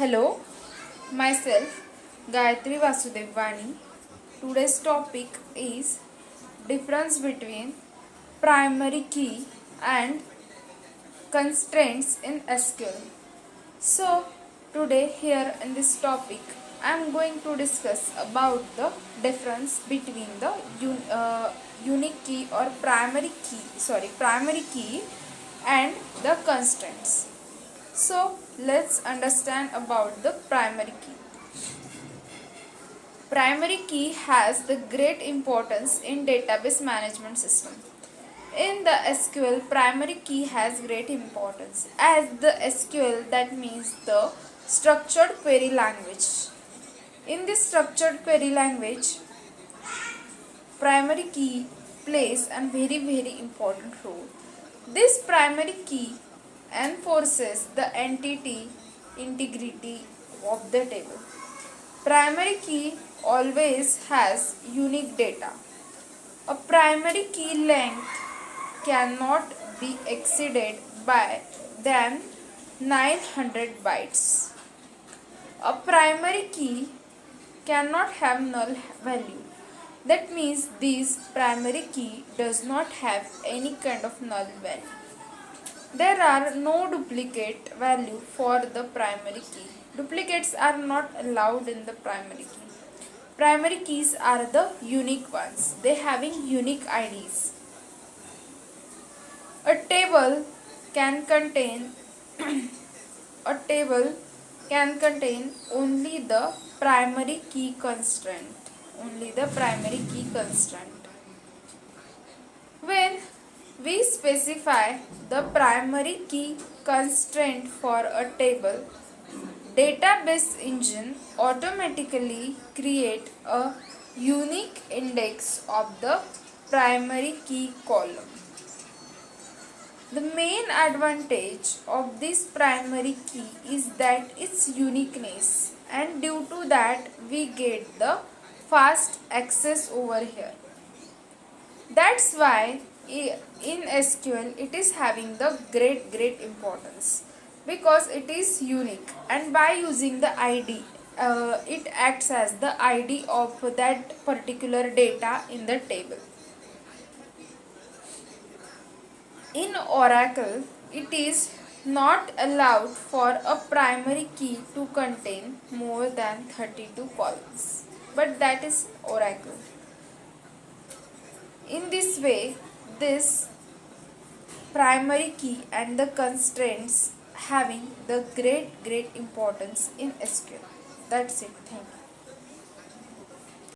Hello, myself Gayatri Vasudevani. Today's topic is difference between primary key and constraints in SQL. So, today here in this topic I am going to discuss about the difference between the unique key or primary key and the constraints. So, let's understand about the primary key. Primary key has the great importance in database management system. In the SQL, primary key has great importance as the SQL, that means the structured query language. In this structured query language, primary key plays a very important role. This primary key enforces the entity integrity of the table. Primary key always has unique data. A primary key length cannot be exceeded by than 900 bytes. A primary key cannot have null value. That means this primary key does not have any kind of null value. There are no duplicate value for the primary key. Duplicates are not allowed in the primary key. Primary keys are the unique ones. They having unique IDs. A table can contain a table can contain only the primary key constraint. Only the primary key constraint. When we specify the primary key constraint for a table, database engine automatically create a unique index of the primary key column. The main advantage of this primary key is that its uniqueness, and due to that we get the fast access over here. That's why in SQL it is having the great importance because it is unique, and by using the ID it acts as the ID of that particular data in the table. In Oracle, it is not allowed for a primary key to contain more than 32 columns, but that is Oracle. In this way, this primary key and the constraints having the great importance in SQL. That's it. Thank you.